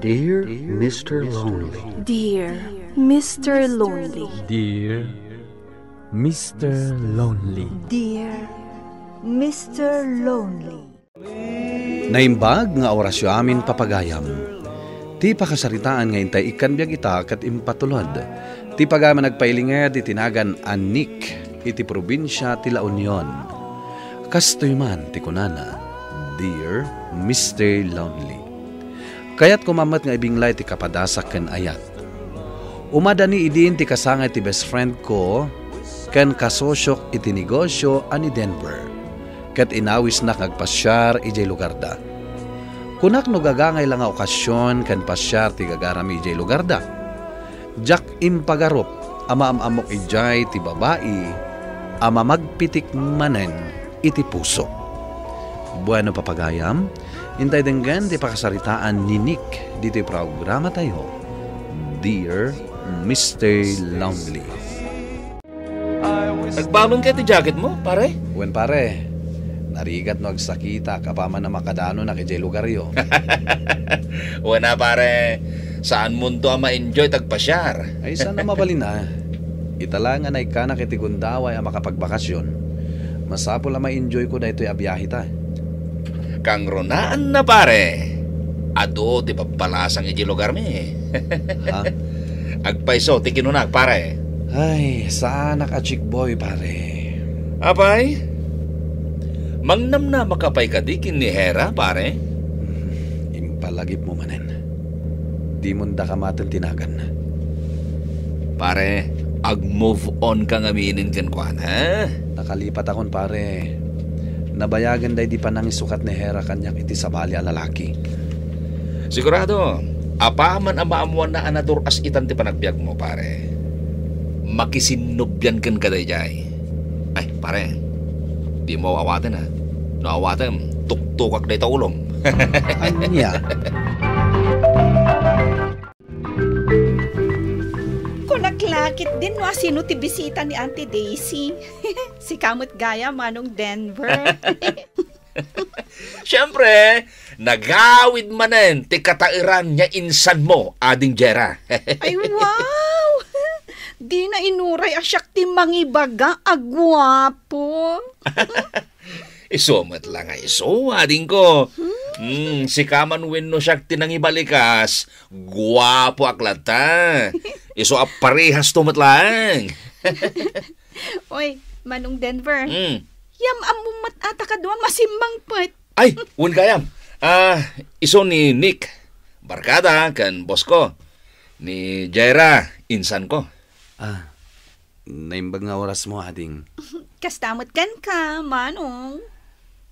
Dear Mr. Lonely. Dear Mr. Lonely. Dear Mr. Lonely. Dear Mr. Lonely. Naimbag nga orasyo amin papagayam. Ti pakasaritaan nga intay ikan biyag ita kat impatulod. Ti pagama nagpailinged itinagan anik iti probinsya ti La Union. Kastoy man ti kunana, Dear Mr. Lonely. Kaya't kumamat nga ibinglay ti kapadasak ken ayat. Umadani idin ti kasangay ti best friend ko ken kasosyok iti negosyo ani Denver. Ket inawis na kagpasyar ijay lugar da. Kunak no gagangay lang nga okasyon ken pasyar ti gagarami ijay lugar da. Jak impagarop ama amok ijay ti babae ama magpitik manen iti puso. Bueno papagayam, intay denggan ti pakasaritaan ni Nick dito programa tayo, Dear Mr. Lonely. Nagbalon ka ti jacket mo, pare? Wen pare, narigat no agsakita kapaman na makadano na kay lugar yo. Wala pare, saan mundo ang ma-enjoy tagpasyar? Ay sana mabalin na. Italangan ay kanak iti gundaway ang makapagbakasyon. Masapol ang ma-enjoy ko na ito'y abiyahe ta. Kang ronaan na pare. Ado ti papalasang iti lugar mi. Ha? Agpaiso ti kinunak pare. Ay, saan ka chick boy pare? Apay? Mangnam na makapay kadikin ni Hera pare. Impalagip mo manen. Di mo da kamatan tinagan. Pare, ag-move on kang aminin kan kuan, ha? Nakalipat akon pare. Nabayagan day di pa nang isukat ni Hera kanyak iti sabali a lalaki. Sigurado, apaman ang maamuan na anadur as itan ti panagbiag mo pare. Makisinubyan kan kaday jay. Ay pare, di mo awaten ha. No awaten, tuktukak day taulong. Anya? Kunaklakit din no sino ti bisita ni Auntie Daisy. Si Kamot Gaya manong Denver. Siyempre, nagawid manen ti katairan niya insan mo, ading Jera. Ay wow! Di na inuray asyak ti mangibaga agwapo. Isumat lang nga iso, ading ko. Si Kaman Wenno siyak tinangibalikas, guwapo aklata. Iso aparehas tumat lang. Oy, manong Denver. Yam amumat ata ka doon masimbang pet. Ay, un kayam. Iso ni Nick, barkada kan boss ko. Ni Jaira, insan ko. Naimbag nga oras mo ading. Kastamot kan ka, manong.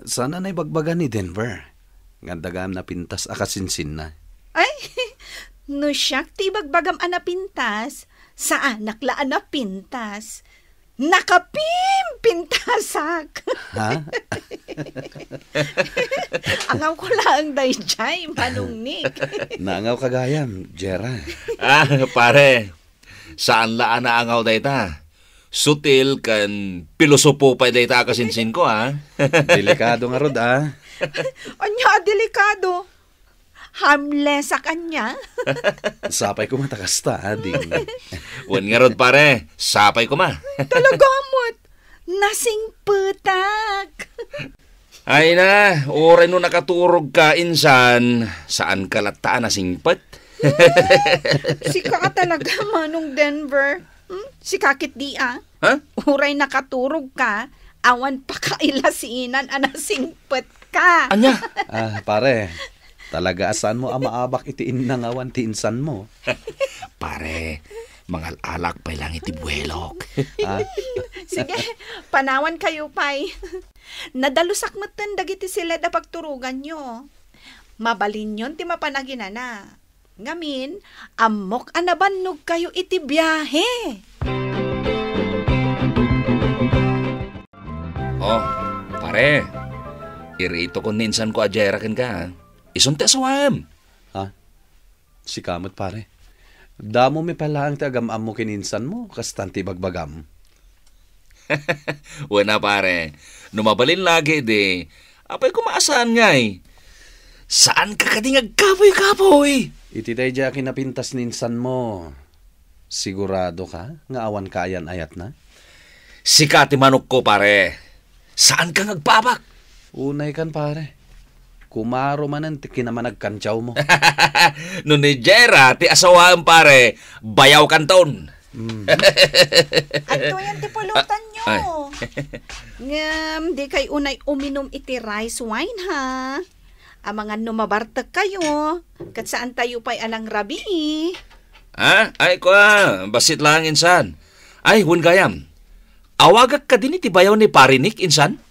Sana naibagbagan ni Denver. Ngandagam na pintas akasinsin na. Ay, no siyak ti bagbagam anapintas, sa anak la anapintas. Nakapimpintasak. Ha? Angaw ko lang dayjay, manong Nick. Naangaw kagayam, Jera. Pare, saan laan na angaw dayta? Sutil kan pilosopo pa dayta kasinsin ko, ha? Delikado nga rod, Anya, delikado. Harmless sa kanya. Sapay ko matakasta, ading. Wan nga rod pare, sapay ko ma. Talagamot. Nasing putak. Ay na, oray no nakaturog ka, insan. Saan ka lataan na singpet? Sika ka talaga, manong Denver. Si kakit di Ha? Uray nakaturog ka, awan pa kailasinan anasingpet ka. Anya? Pare, talaga asan mo amaabak iti innangawan ti insan mo. Pare, mangal alak pa lang iti buwelok. Sige, panawan kayo, pay. Nadalusak matan dagiti sila da pagturugan nyo. Mabalin yon ti mapanagina na. Ngamin, amok anabannog kayo iti biyahe. Oh, pare, irito ko ninsan ko ajayrakin ka. Isunte sawam. Si Kamot pare. Damo mi pala ang tagam-am mo kininsan mo, kastanti bagbagam. Wala pare, numabalin lagi de. Apay kumaasahan nga eh. Saan ka kadingag kapoy-kapoy? Iti dayja kinapintas ninsan mo. Sigurado ka nga awan kaayan ayat na? Sikati manok ko, pare. Saan ka nagpabak? Unay kan pare. Kumaro manan ti kinamanagkantyaw mo. No ni Jera, ti asawaan, pare. Bayaw kanton. Ato yan ti pulutan nyo. Ngam, di kay unay uminom iti rice wine ha. Amangan numabartag kayo. Kat saan tayo pa'y alang rabi. Ay, basit lang, insan. Ay, hun gayam. Awagak ka din iti bayaw ni Parinik, insan?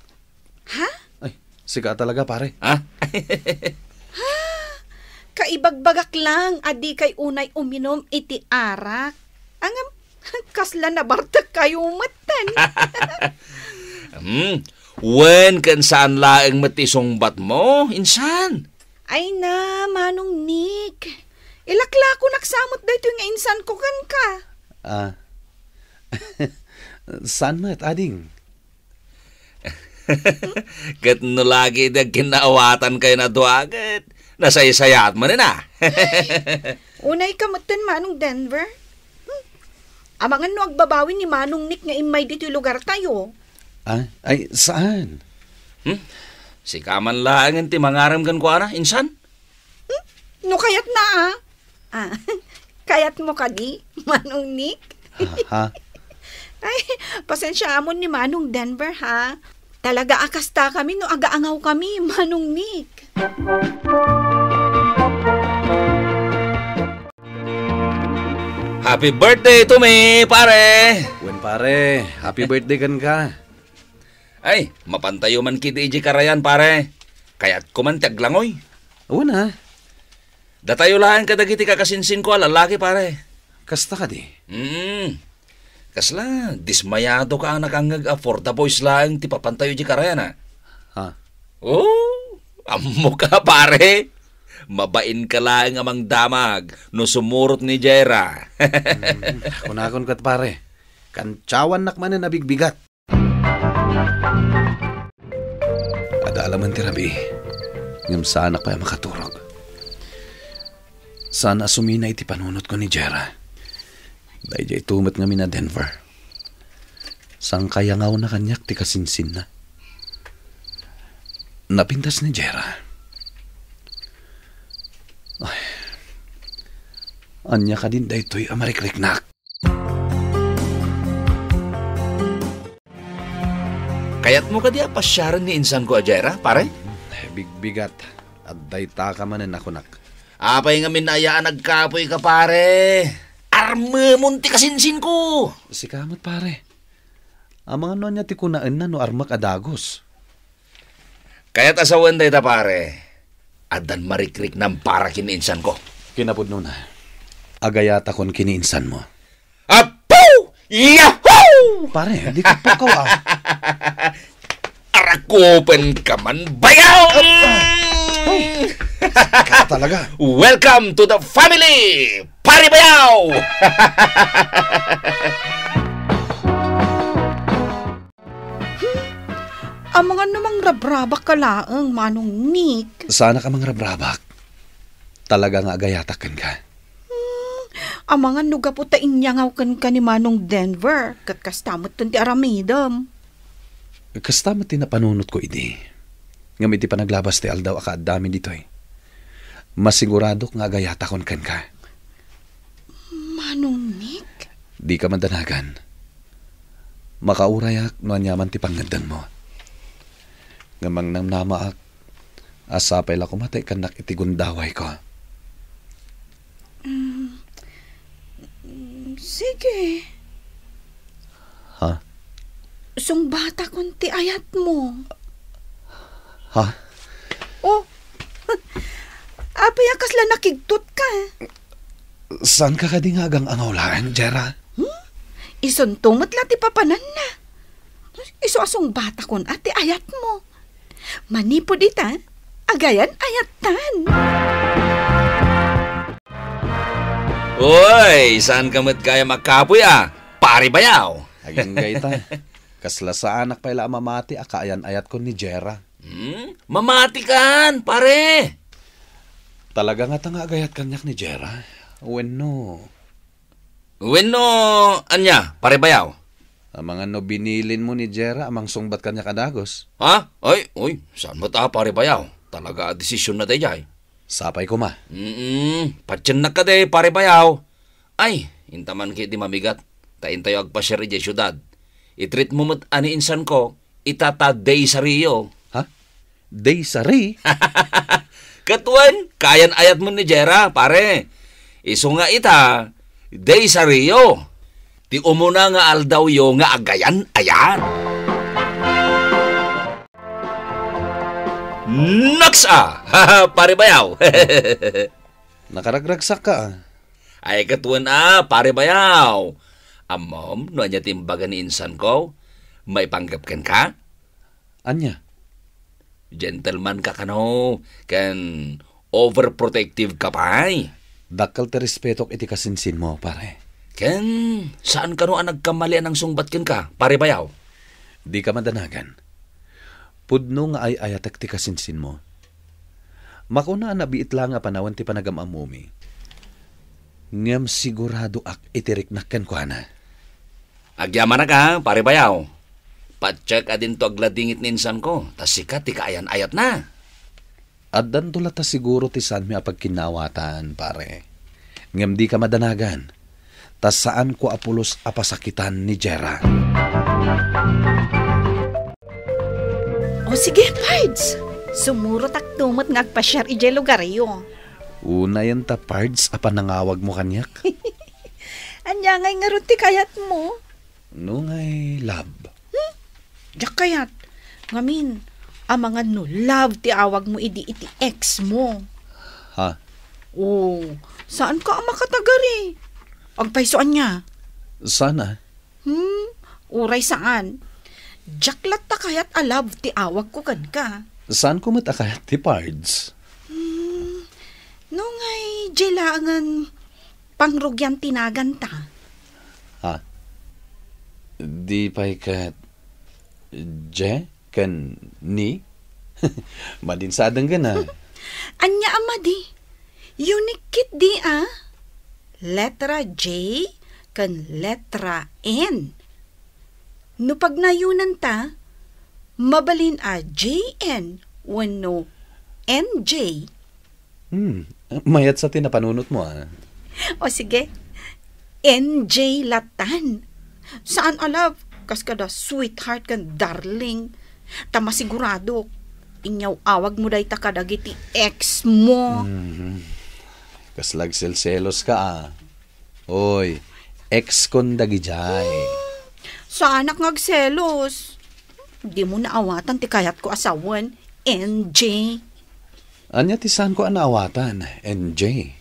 Ha? Ay, siga talaga pare. Kaibagbagak lang, adi kay unay uminom iti arak. Angam, kasla na bartag kayo matan. Wen kan saan laeng matisong bat mo, insan? Ay na, Manong Nick. Ilakla ko naksamot dahito nga insan ko kan ka. Saan mo ading? Kat no lagi na kinaawatan kayo na duwagat. Nasayasayat mo na. Unay kamutan, Manong Denver. Amangan no agbabawi ni Manong Nick nga imay dito lugar tayo. Ay, saan? Si kaman lang ti mangaram kan ko ana, insan? No kayat na kayat mo ka di, Manong Nick? Ha? Ay, pasensya amon ni Manong Denver ha. Talaga akasta kami no agaangaw kami, Manong Nick. Happy birthday to me, pare! Wen pare, happy birthday kan ka. Ay, mapantayo man kiti iji karayan, pare. Kaya't kumantag langoy. Una, Datayo lang kadagiti kakasinsin ko lalaki, pare. kasta ka di. Kasla, dismayado ka ang nakangag-afford na boys lang ti papantayo iji karayan, ha? Ha? Oh, amo ka, pare. Mabain ka lang amang damag no sumurot ni Jera. Kunakon kat pare. Kantsawan nakman na nabigbigat. Adalaman ti Rabi. Ngam saan pa makaturog. Sana sumina iti panunot ko ni Jera. Dahil tumot nga na Denver. Sang kaya ngaw na kanyak ti kasinsin na. Napintas ni Jera. Ay, anya ka din daytoy amarikliknak. Kaya't mo ka di apasyaran ni insan ko, Jera, pare? Bigbigat. At dayta ka man na nakunak. Apay nga minayaan nagkapoy ka, pare. Arme munti kasinsin ko. Si kamot pare. Amang ano niya ti kunaan na no armak adagos. Kaya't asawan day ta, pare. Adan marikrik ng para kiniinsan ko. Kinapudno na. Agayata kon kiniinsan mo. Apo! Yahoo! Pare, di ka po ka Arakopen ka man bayaw! Ka talaga. Welcome to the family! Pari bayaw! Amangan namang rabrabak ka laang, Manong Nick. Sana ka mga rabrabak. Talaga nga agayatakan ka. Amangan nuga po ta inyangaw kan ka ni Manong Denver. Katkastamot ton ti aramidam. Kasta mo tinapanunot ko idi. Ngamit ti panaglabas ti aldaw akaadami dito eh. Masigurado nga agayatakon kan ka. Manong Nick? Di ka mandanagan. Makaurayak no anyaman ti pangandan mo. Ngamang nang namaak, asapay la kumatay kanak iti gundaway ko. Sige. Ha? Sung bata kon ti ayat mo. Ha? Oh, apay akas la nakigtot ka. Saan ka kadingagang angawlaan, Jera? Isuntumot la ti papanan na. Iso asong bata kon ati ayat mo. Manipod ita, agayan ayatan. Uy, saan ka mat kaya makapoy Pari bayaw! Aging gayta. Kasla sa anak pa ila mamati, akaayan ayat ko ni Jera. Mamati kan, pare! Talaga nga tanga agayat kanyak ni Jera. Wenno. Wenno, anya, pare bayaw? Ang mga no binilin mo ni Jera amang sungbat kanyak kadagos. Ha? Ay, uy, saan mo ta pare bayaw? Talaga desisyon na tayo jay. Sapay ko ma. Patyan na ka de, pare bayaw. Ay, intaman kay di mamigat. Tain tayo agpasyar ije syudad. Itreat mo mo't ani insan ko, itata day sa Rio. Ha? Day sari? Katuan, kayan ayat mo ni Jera, pare. Iso nga ita, day sa Rio. Ti umuna nga aldaw yo nga agayan, ayan. Naksa! Pare bayaw. Nakaragragsak ka ah. Ay katuan pare bayaw. Amom, no anya timbagan ni insan ko, may panggapkan ka? Anya? Gentleman ka kano, kan overprotective ka pa'y. Dakal ti respetok iti kasinsin mo, pare. Kan, saan kano ang nagkamali ang sungbatkin ka, pare bayaw? Di ka madanagan. Pudno nga ay ayatak ti kasinsin mo. Makuna na biit lang nga panawan ti panagamamumi. Ngam sigurado ak itirik nakken ko na. Agyaman na ka, pare bayaw. Pa-check adin to agladingit ninsan ko, tas sikat ti kaayan ayat na. Addan tula ta siguro ti saan mi apagkinawatan, pare. Ngam di ka madanagan. Tas saan ko apulos apasakitan ni Jera. O sige, Pards. Sumuro taktumot nga agpasyar ije lugaryo. Una yan ta, Pards, apa nangawag mo kanyak? Anya ngay nga ron ti kayat mo. No ngay love. Diyak kayat. Ngamin, ang mga no love ti awag mo iti ex mo. Ha? Oh, saan ka ang makatagari? Agpaisoan niya. Sana. Uray saan? Jaklat ta kayat a love ti awag ko kan ka. Saan ko matakayat ti Pards? No ngay, jelangan pangrugyan tinagan ta. Ha? Di pa'y kat... Je? Kan ni? Madinsadang ka na. Anya ama di. Unikit di Letra J kan letra N. No pag nayunan ta, mabalin JN wano NJ. Mayat sa tinapanunot mo O sige, NJ latan. Saan alab? Kas kada sweetheart kan darling. Tama sigurado. Inyaw awag mo day takadagiti ex mo. Kaslag selselos ka Oy, ex kon dagijay. Sa anak ngagselos. Di mo naawatan ti kayat ko asawan. NJ. Anya ti saan ko anaawatan, NJ?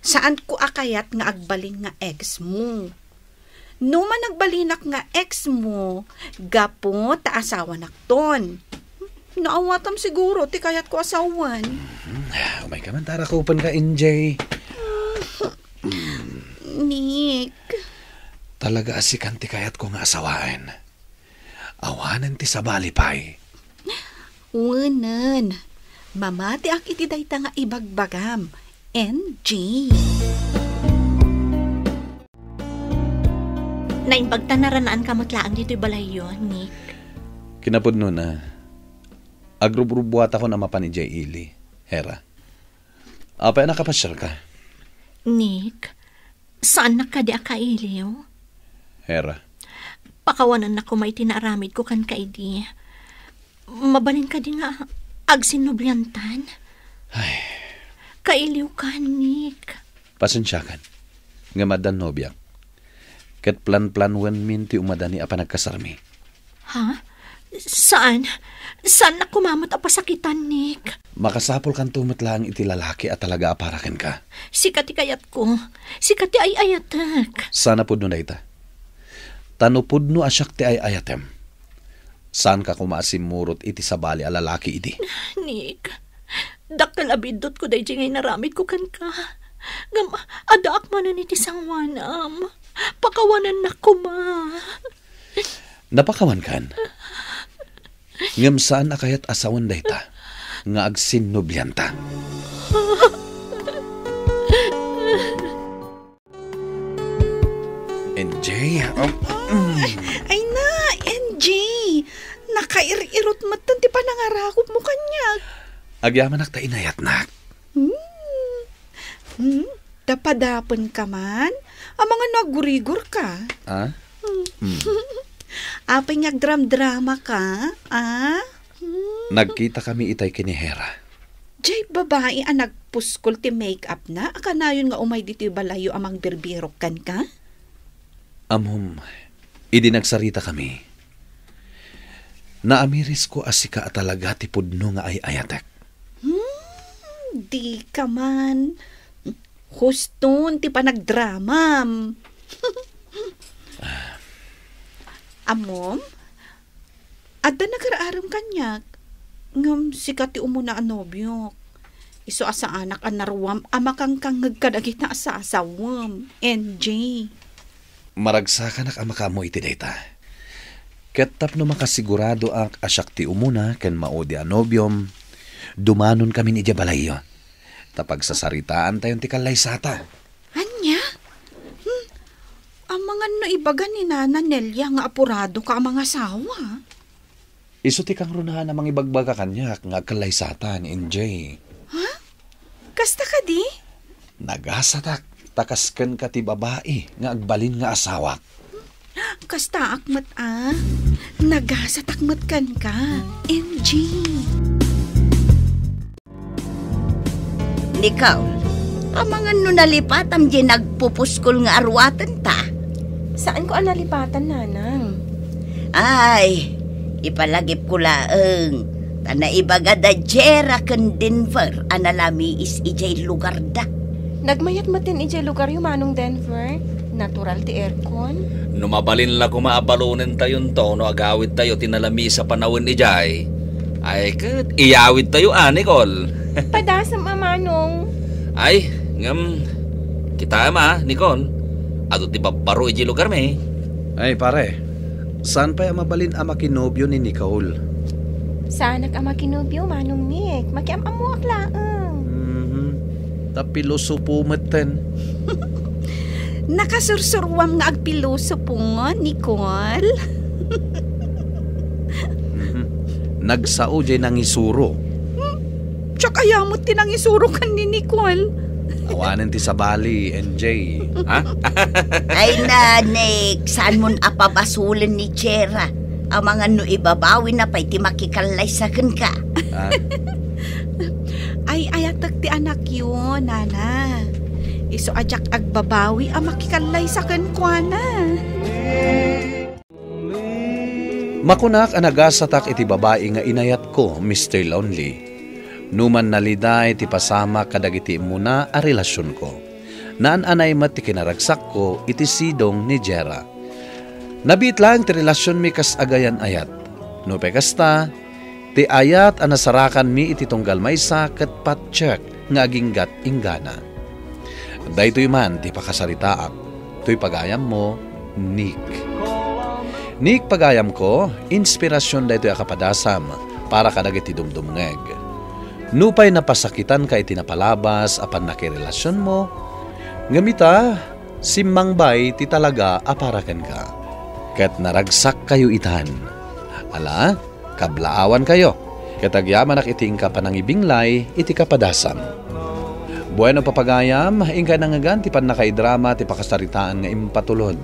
Saan ko akayat nga agbalin nga ex mo? No man nagbalinak nga ex mo, gapo ta asawa nakton. Naawatam siguro, ti kayat ko asawan. Umay ka man, tara kupan ka, NJ. Nick. Talaga asikan ti kayat ko nga asawain. Awanan ti sabali pay. Unan. Mamati ak iti dayta nga ibagbagam. NJ. Nainbagta na ranaan kamutlaan dito'y balayo, Nick. Kinapod nun agrubrubuat ako na mapa ni J. Ili. Hera. Apay nakapasyal ka? Nick, saan na ka di akailiw? Hera. Pakawanan na ko may tinaramid ko kan kaidi. Mabalin ka di nga agsinubliantan. Ay. Kailiw ka, Nick. Pasensyakan. Nga madan nobyak. Kat plan-plan wen minti umadani apa nagkasarmi. Ha? Saan? Saan na kumamot a pasakitan, Nick? Makasapol kan tumot lang iti lalaki at talaga aparaken ka. Sikati kayat ko. Sikati ay ayatak. Sana pudno na ita. Tano pudno asyak ti ay ayatem. Saan ka kumasimurot iti sabali a lalaki iti? Nick, daktal abidot ko day ngay naramid ko kan ka. Ngam, adaak manan iti sangwanam. Pakawanan na ko, ma. Napakawan kan? Ngam saan akayat asawan dayta nga agsinubyanta. NJ, Ay na, NJ. Nakair-irot matan ti panangarakot mo kanya. agyaman ta inayat nak. Dapadapon ka man? Ang mga nagurigor ka? Ah? Apay ngagdram-drama ka? Nagkita kami itay kinihera. Jay, babae ang nagpuskol ti make-up na? Akanayon nga umay dito balayo amang birbirok kan ka? Amom, idi nagsarita kami. Naamiris ko asika talaga ti pudno nga ay ayatek. Di ka man. Huston, ti pa nagdramam. Amom, adda nagararam kanyak. Ngam sikat ti umuna ang nobyo. Iso asa anak ang naruwam, amakang kangag kadagit na asa asawam. NJ. Maragsakan ak amaka mo iti data. Ketap no makasigurado ak asyak ti umuna ken maodi a nobyom, dumanon kami ni Jabalayo. Tapag sasaritaan tayon ti kalaysata. Anya? Ang mga no ibaga ni Nana Nelia nga apurado ka ang mga asawa. Iso ti kang runahan namang ibagbaga kanyak nga kalaysata ni NJ. Kasta ka di? Nagasatak, takasken ka ti babae nga agbalin nga asawa. Kasta akmat nagasatakmat kan ka. NJ. Ikaw, amangan no nalipat am di nagpupuskol nga arwatan ta. Saan ko ang nalipatan, nanang? Ay, ipalagip ko laeng. Tana ibaga da Jera ken Denver, analami is ijay lugar da. Nagmayat matin ijay lugar yung manong Denver. Natural ti aircon. Numabalin la kumaabalunin tayon to, no agawid tayo tinalami sa panawin ijay. Ay, kat iyawid tayo, Nicole. Padasam amanong. Ay, kita ama, Nicole. Ato ti babaro iji lugar me. Ay pare, saan pa yung mabalin ama kinobyo ni Nicole? Saan ama kinubyo, manong Nick? Makiamamuak laang. Tapiloso pumeten. Nakasursurwam nga agpiloso po nga, Nicole. Nagsao jay nang isuro. Tsaka yamot tinang isuro kan ni Nicole. Awanan ti sabali, NJ. Ha? Ay na, Nick, saan mo apabasulin ni Jera? Ang mga no ibabawi na pa'y ti makikalaysakan ka. Ay, ayatag ti anak yun, Nana. Iso ajak agbabawi ang makikalay sa kankwana. Makunak ang nagasatak iti babae nga inayat ko, Mr. Lonely. Numan naliday ti pasama kadagiti muna a relasyon ko. Naan-anay mat ti kinaragsak ko iti sidong ni Jera. Nabit lang ti relasyon mi kas agayan ayat. No pekasta, ti ayat ang nasarakan mi iti tunggal maysa ket patcheck nga aginggat inggana. Daytoy man ti pakasaritaak, to'y pagayam mo, Nick. Nick pagayam ko, inspirasyon daytoy akapadasam para kadagiti dumdumngeg. Nupay napasakitan ka iti napalabas apan nakirelasyon mo, ngamita, simmangbay ti talaga aparaken ka. Ket naragsak kayo itan. Ala, kablaawan kayo. Ketagyaman ak iti ingka panangibinglay iti kapadasam. Bueno papagayam, ingka nangagan ti pan nakaidrama ti pakasaritaan nga impatulod.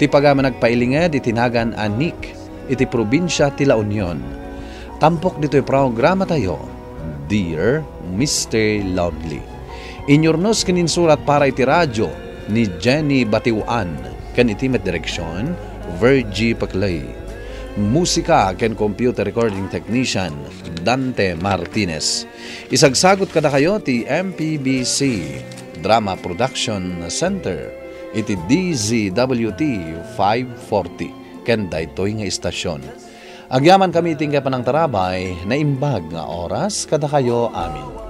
Ti pagaman nagpailinged itinagan a Nick iti probinsya ti La Union. Tampok dito'y programa tayo, Dear Mr. Lonely. Inyornos kininsurat para iti radyo ni Jenny Batiwan, ken iti met direksyon, Virgie Paclay. Musika ken computer recording technician, Dante Martinez. Isagsagot kada kayo ti MPBC Drama Production Center, iti DZWT 540, ken daytoy nga istasyon. Agyaman kami tingga pa ng tarabay na imbag nga oras kada kayo amin.